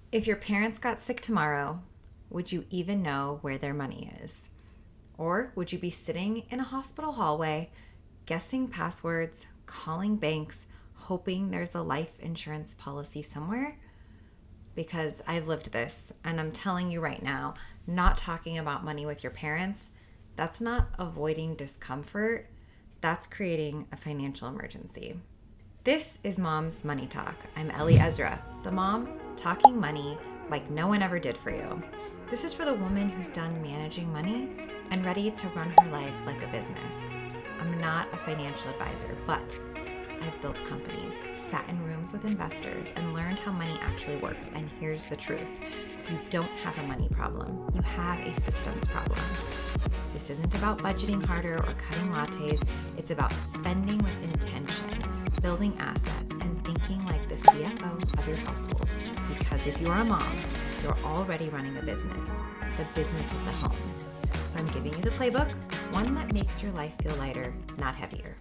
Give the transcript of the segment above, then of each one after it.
If your parents got sick tomorrow, would you even know where their money is? Or would you be sitting in a hospital hallway, guessing passwords, calling banks, hoping there's a life insurance policy somewhere? Because I've lived this, and I'm telling you right now, not talking about money with your parents, that's not avoiding discomfort, that's creating a financial emergency. This is Mom's Money Talk. I'm Elli Ezra, the mom talking money like no one ever did for you. This is for the woman who's done managing money and ready to run her life like a business. I'm not a financial advisor, but I've built companies, sat in rooms with investors, and learned how money actually works. And here's the truth. You don't have a money problem. You have a systems problem. This isn't about budgeting harder or cutting lattes. It's about spending with intention, building assets, and thinking like the CFO of your household. Because if you're a mom, you're already running a business, the business of the home. So I'm giving you the playbook, one that makes your life feel lighter, not heavier.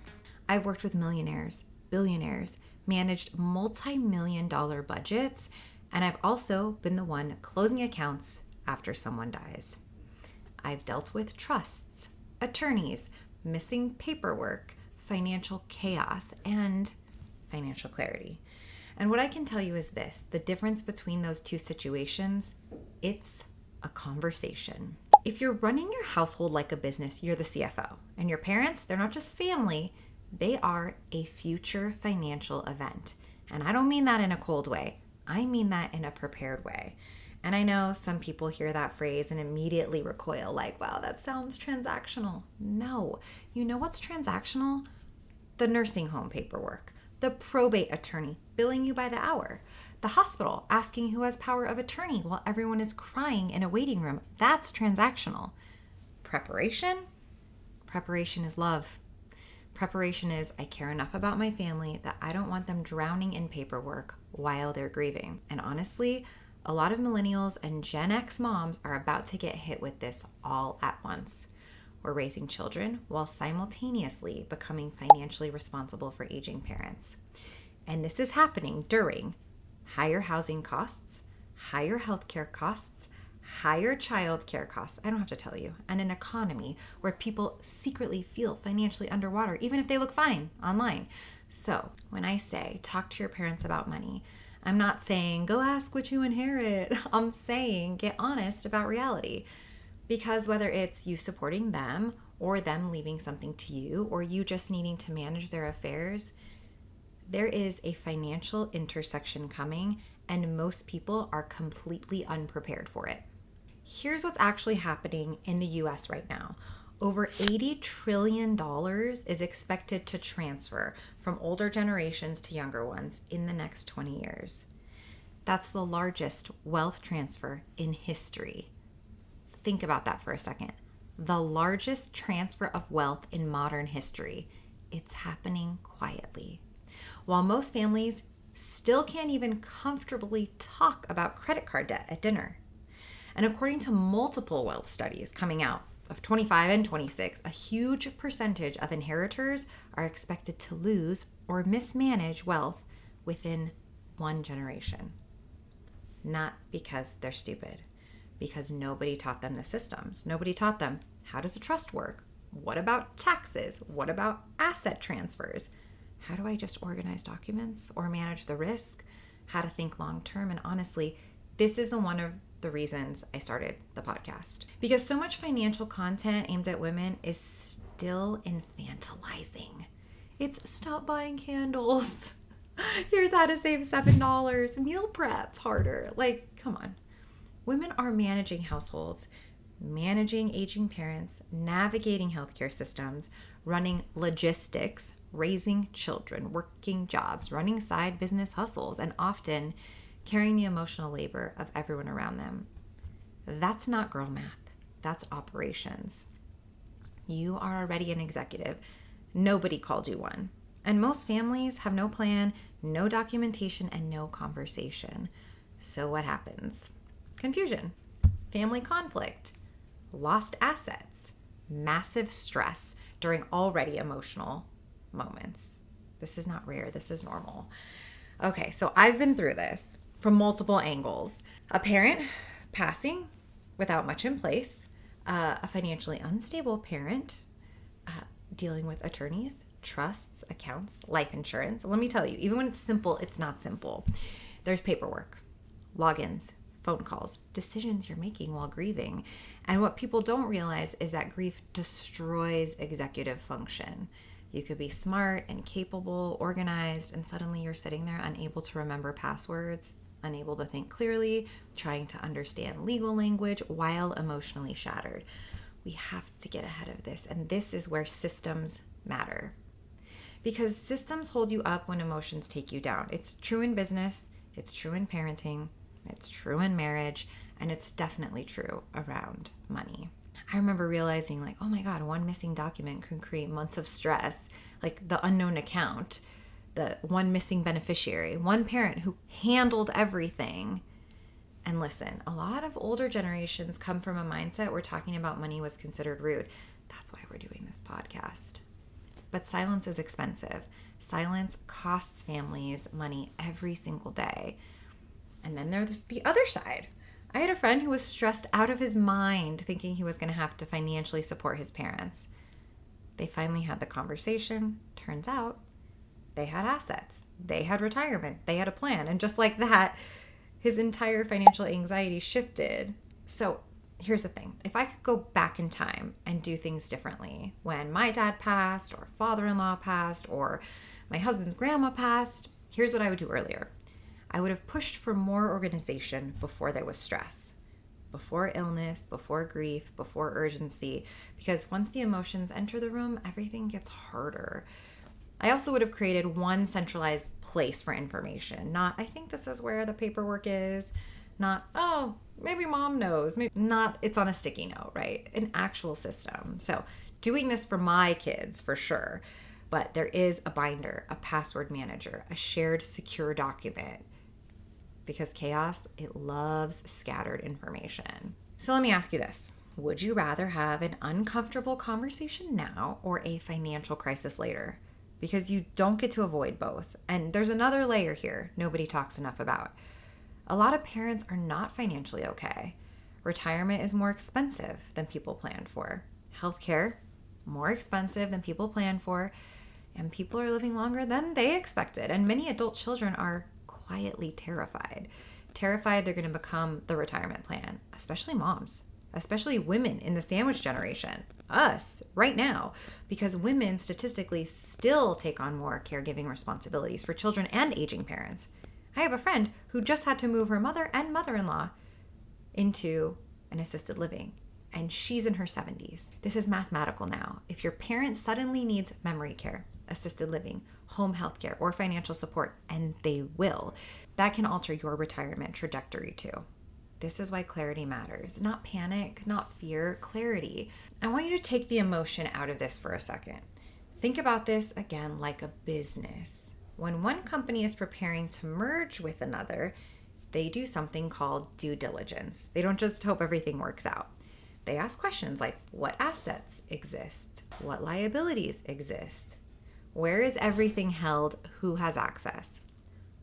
I've worked with millionaires, billionaires, managed multi-million-dollar budgets, and I've also been the one closing accounts after someone dies. I've dealt with trusts, attorneys, missing paperwork, financial chaos, and financial clarity. And what I can tell you is this, the difference between those two situations, it's a conversation. If you're running your household like a business, you're the CFO. And your parents, they're not just family, they are a future financial event. And I don't mean that in a cold way. I mean that in a prepared way. And I know some people hear that phrase and immediately recoil like, wow, that sounds transactional. No. You know what's transactional? The nursing home paperwork, the probate attorney billing you by the hour, the hospital asking who has power of attorney while everyone is crying in a waiting room. That's transactional. Preparation is love. Preparation is I care enough about my family that I don't want them drowning in paperwork while they're grieving. And honestly, a lot of millennials and Gen X moms are about to get hit with this all at once. We're raising children while simultaneously becoming financially responsible for aging parents. And this is happening during higher housing costs, higher healthcare costs, higher childcare costs, I don't have to tell you, and an economy where people secretly feel financially underwater, even if they look fine online. So when I say talk to your parents about money, I'm not saying go ask what you inherit. I'm saying get honest about reality. Because whether it's you supporting them or them leaving something to you or you just needing to manage their affairs, there is a financial intersection coming and most people are completely unprepared for it. Here's what's actually happening in the US right now. Over $80 trillion is expected to transfer from older generations to younger ones in the next 20 years. That's the largest wealth transfer in history. Think about that for a second. The largest transfer of wealth in modern history. It's happening quietly. While most families still can't even comfortably talk about credit card debt at dinner. And according to multiple wealth studies coming out of 25 and 26, a huge percentage of inheritors are expected to lose or mismanage wealth within one generation. Not because they're stupid, because nobody taught them the systems. Nobody taught them how does a trust work? What about taxes? What about asset transfers? How do I just organize documents or manage the risk? How to think long term? And honestly, this is one of the reasons I started the podcast. Because so much financial content aimed at women is still infantilizing. It's stop buying candles. Here's how to save $7. Meal prep harder. Like, come on. Women are managing households, managing aging parents, navigating healthcare systems, running logistics, raising children, working jobs, running side business hustles, and often carrying the emotional labor of everyone around them. That's not girl math. That's operations. You are already an executive. Nobody called you one. And most families have no plan, no documentation, and no conversation. So what happens? Confusion, family conflict, lost assets, massive stress during already emotional moments. This is not rare. This is normal. Okay, so I've been through this. from multiple angles. A parent passing without much in place, a financially unstable parent dealing with attorneys, trusts, accounts, life insurance. Let me tell you, even when it's simple, it's not simple. There's paperwork, logins, phone calls, decisions you're making while grieving. And what people don't realize is that grief destroys executive function. You could be smart and capable, organized, and suddenly you're sitting there unable to remember passwords, unable to think clearly, trying to understand legal language while emotionally shattered. We have to get ahead of this, and this is where systems matter. Because systems hold you up when emotions take you down. It's true in business, it's true in parenting, it's true in marriage, and it's definitely true around money. I remember realizing like, oh my God, one missing document can create months of stress, like the unknown account, the one missing beneficiary, one parent who handled everything. And listen, a lot of older generations come from a mindset where talking about money was considered rude. That's why we're doing this podcast. But silence is expensive. Silence costs families money every single day. And then there's the other side. I had a friend who was stressed out of his mind thinking he was going to have to financially support his parents. They finally had the conversation. Turns out they had assets. They had retirement. They had a plan. And just like that, his entire financial anxiety shifted. So here's the thing. If I could go back in time and do things differently, when my dad passed or father-in-law passed or my husband's grandma passed, here's what I would do earlier. I would have pushed for more organization before there was stress, before illness, before grief, before urgency, because once the emotions enter the room, everything gets harder. I also would have created one centralized place for information. Not, I think this is where the paperwork is. Not, oh, maybe mom knows. Maybe not, it's on a sticky note, right? An actual system. So doing this for my kids, for sure. But there is a binder, a password manager, a shared secure document. Because chaos, it loves scattered information. So let me ask you this. Would you rather have an uncomfortable conversation now or a financial crisis later? Because you don't get to avoid both. And there's another layer here nobody talks enough about. A lot of parents are not financially okay. Retirement is more expensive than people planned for. Healthcare, more expensive than people planned for. And people are living longer than they expected. And many adult children are quietly terrified. Terrified they're going to become the retirement plan, especially moms, especially women in the sandwich generation, us right now, because women statistically still take on more caregiving responsibilities for children and aging parents. I have a friend who just had to move her mother and mother-in-law into an assisted living, and she's in her 70s. This is mathematical now. If your parent suddenly needs memory care, assisted living, home health care, or financial support, and they will, that can alter your retirement trajectory too. This is why clarity matters. Not panic, not fear, clarity. I want you to take the emotion out of this for a second. Think about this again like a business. When one company is preparing to merge with another, they do something called due diligence. They don't just hope everything works out. They ask questions like, what assets exist? What liabilities exist? Where is everything held? Who has access?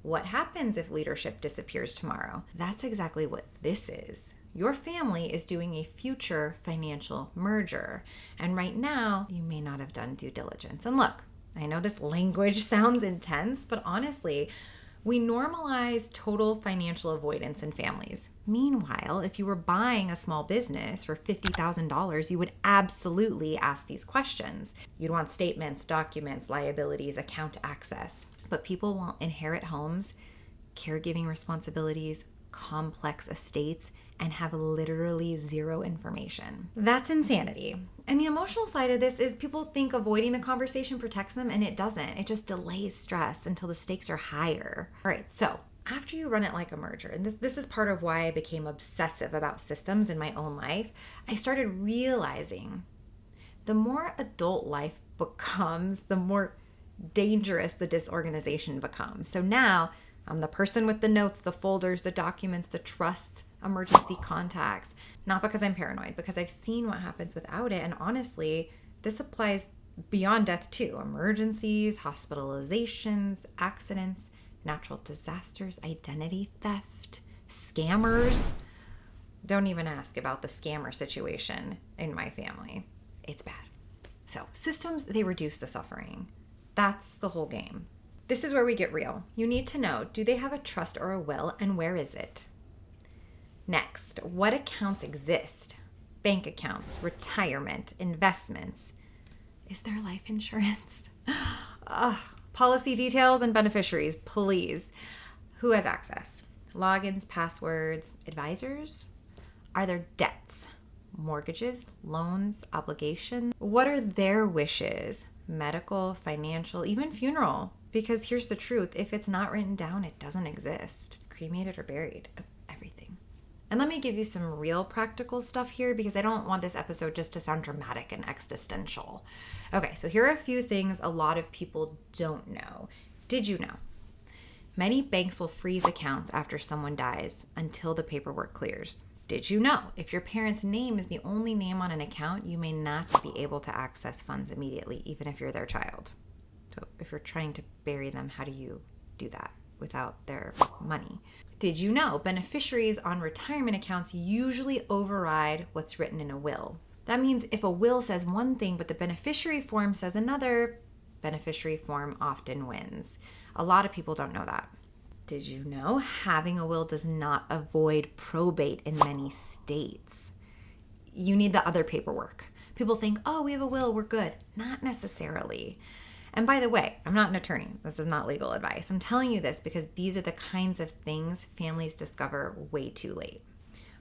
What happens if leadership disappears tomorrow? That's exactly what this is. Your family is doing a future financial merger. And right now, you may not have done due diligence. And look, I know this language sounds intense, but honestly, we normalize total financial avoidance in families. Meanwhile, if you were buying a small business for $50,000, you would absolutely ask these questions. You'd want statements, documents, liabilities, account access. But people will inherit homes, caregiving responsibilities, complex estates, and have literally zero information. That's insanity. And the emotional side of this is people think avoiding the conversation protects them, and it doesn't. It just delays stress until the stakes are higher. All right, so after you run it like a merger, and this is part of why I became obsessive about systems in my own life, I started realizing the more adult life becomes, the more dangerous the disorganization becomes. So now I'm the person with the notes, the folders, the documents, the trusts, emergency contacts, not because I'm paranoid, because I've seen what happens without it. And honestly, this applies beyond death too. Emergencies, hospitalizations, accidents, natural disasters, identity theft, scammers. Don't even ask about the scammer situation in my family. It's bad. So systems, they reduce the suffering. That's the whole game. This is where we get real. You need to know, do they have a trust or a will, and where is it? Next, what accounts exist? Bank accounts, retirement, investments. Is there life insurance? Policy details and beneficiaries, please. Who has access? Logins, passwords, advisors? Are there debts? Mortgages, loans, obligations? What are their wishes? Medical, financial, even funeral? Because here's the truth. If it's not written down, it doesn't exist. Cremated or buried, everything. And let me give you some real practical stuff here because I don't want this episode just to sound dramatic and existential. Okay, so here are a few things a lot of people don't know. Did you know? Many banks will freeze accounts after someone dies until the paperwork clears. Did you know if your parent's name is the only name on an account, you may not be able to access funds immediately, even if you're their child? So if you're trying to bury them, how do you do that without their money? Did you know beneficiaries on retirement accounts usually override what's written in a will? That means if a will says one thing, but the beneficiary form says another, beneficiary form often wins. A lot of people don't know that. Did you know having a will does not avoid probate in many states? You need the other paperwork. People think, oh, we have a will, we're good. Not necessarily. And by the way, I'm not an attorney. This is not legal advice. I'm telling you this because these are the kinds of things families discover way too late.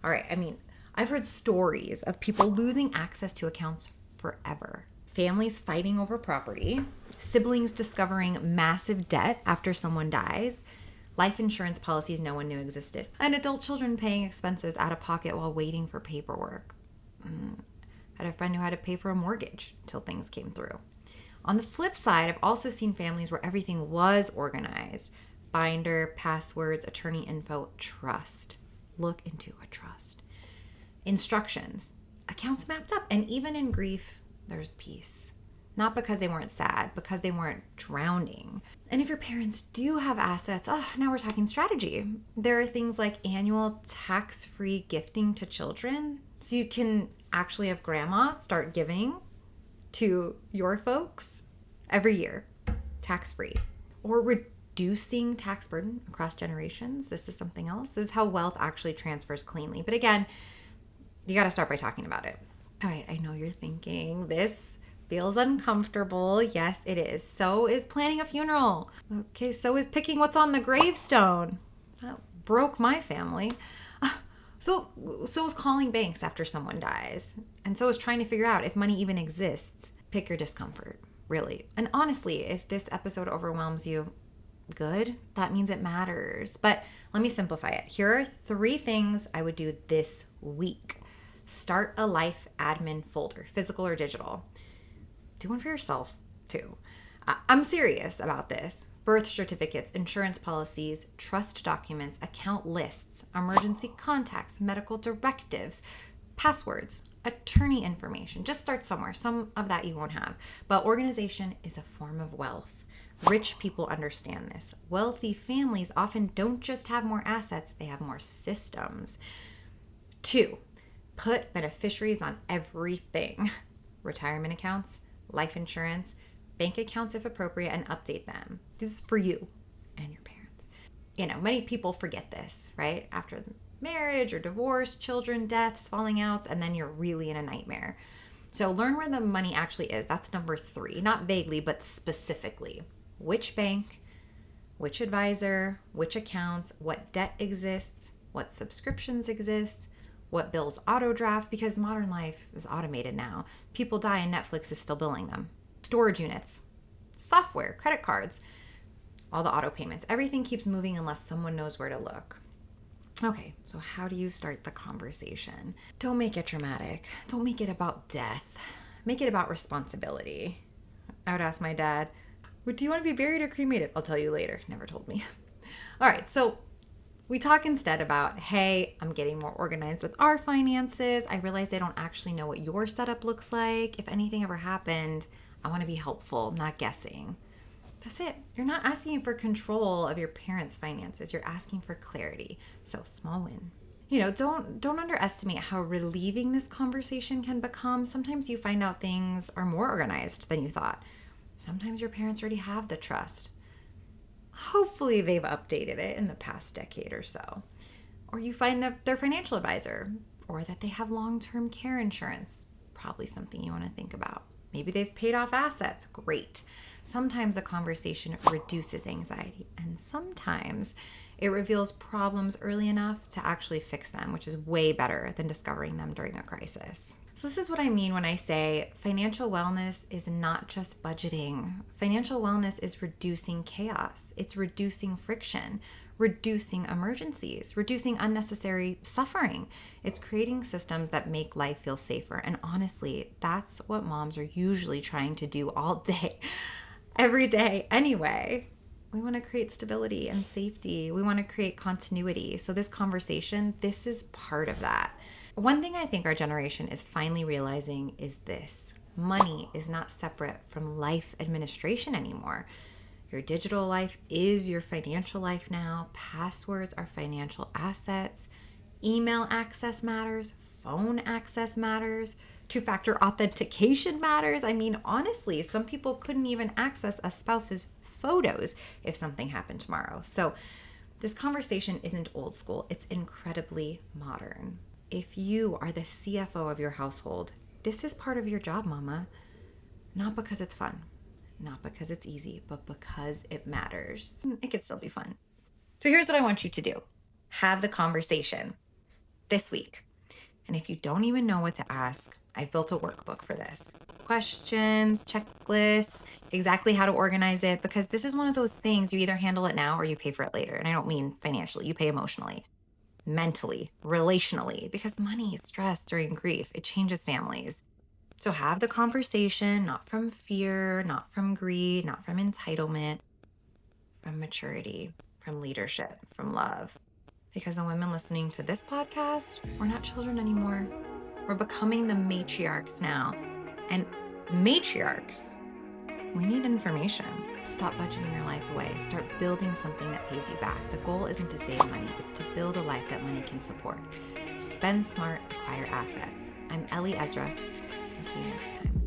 All right, I've heard stories of people losing access to accounts forever. Families fighting over property, siblings discovering massive debt after someone dies, life insurance policies no one knew existed, and adult children paying expenses out of pocket while waiting for paperwork. Had a friend who had to pay for a mortgage until things came through. On the flip side, I've also seen families where everything was organized. Binder, passwords, attorney info, trust. Look into a trust. Instructions, accounts mapped up, and even in grief, there's peace. Not because they weren't sad, because they weren't drowning. And if your parents do have assets, now we're talking strategy. There are things like annual tax-free gifting to children. So you can actually have grandma start giving to your folks every year, tax-free. Or reducing tax burden across generations. This is something else. This is how wealth actually transfers cleanly. But again, you got to start by talking about it. All right, I know you're thinking this feels uncomfortable. Yes, it is. So is planning a funeral. Okay, so is picking what's on the gravestone. That broke my family. So is calling banks after someone dies. And so is trying to figure out if money even exists. Pick your discomfort, really. And honestly, if this episode overwhelms you, good. That means it matters. But let me simplify it. Here are 3 things I would do this week. Start a life admin folder, physical or digital. Do one for yourself, too. I'm serious about this. Birth certificates, insurance policies, trust documents, account lists, emergency contacts, medical directives, passwords, attorney information. Just start somewhere. Some of that you won't have. But organization is a form of wealth. Rich people understand this. Wealthy families often don't just have more assets, they have more systems. 2, put beneficiaries on everything. Retirement accounts, life insurance, bank accounts if appropriate, and update them. This is for you and your parents. Many people forget this, right? After marriage or divorce, children, deaths, falling outs, and then you're really in a nightmare. So learn where the money actually is. That's number 3. Not vaguely, but specifically. Which bank, which advisor, which accounts, what debt exists, what subscriptions exist, what bills auto draft, because modern life is automated now. People die and Netflix is still billing them. Storage units, software, credit cards, all the auto payments. Everything keeps moving unless someone knows where to look. Okay, so how do you start the conversation? Don't make it dramatic. Don't make it about death. Make it about responsibility. I would ask my dad, do you want to be buried or cremated? I'll tell you later. Never told me. All right, so we talk instead about, hey, I'm getting more organized with our finances. I realize I don't actually know what your setup looks like. If anything ever happened, I want to be helpful, not guessing. That's it. You're not asking for control of your parents' finances. You're asking for clarity. So, small win. Don't underestimate how relieving this conversation can become. Sometimes you find out things are more organized than you thought. Sometimes your parents already have the trust. Hopefully they've updated it in the past decade or so. Or you find that their financial advisor, or that they have long-term care insurance. Probably something you want to think about. Maybe they've paid off assets. Great. Sometimes a conversation reduces anxiety, and sometimes it reveals problems early enough to actually fix them, which is way better than discovering them during a crisis. So this is what I mean when I say financial wellness is not just budgeting. Financial wellness is reducing chaos. It's reducing friction, reducing emergencies, reducing unnecessary suffering. It's creating systems that make life feel safer. And honestly, that's what moms are usually trying to do all day, every day anyway. We want to create stability and safety. We want to create continuity. So this conversation, this is part of that. One thing I think our generation is finally realizing is this: money is not separate from life administration anymore. Your digital life is your financial life now. Passwords are financial assets. Email access matters. Phone access matters. Two-factor authentication matters. I mean, honestly, some people couldn't even access a spouse's photos if something happened tomorrow. So this conversation isn't old school. It's incredibly modern. If you are the CFO of your household, this is part of your job, mama. Not because it's fun, not because it's easy, but because it matters. It could still be fun. So here's what I want you to do. Have the conversation this week. And if you don't even know what to ask, I've built a workbook for this. Questions, checklists, exactly how to organize it, because this is one of those things you either handle it now or you pay for it later. And I don't mean financially, you pay emotionally, mentally, relationally, because money, stress during grief, it changes families. So have the conversation, not from fear, not from greed, not from entitlement, from maturity, from leadership, from love. Because the women listening to this podcast, we're not children anymore. We're becoming the matriarchs now. And matriarchs, we need information. Stop budgeting your life away. Start building something that pays you back. The goal isn't to save money. It's to build a life that money can support. Spend smart, acquire assets. I'm Elli Ezra. I'll see you next time.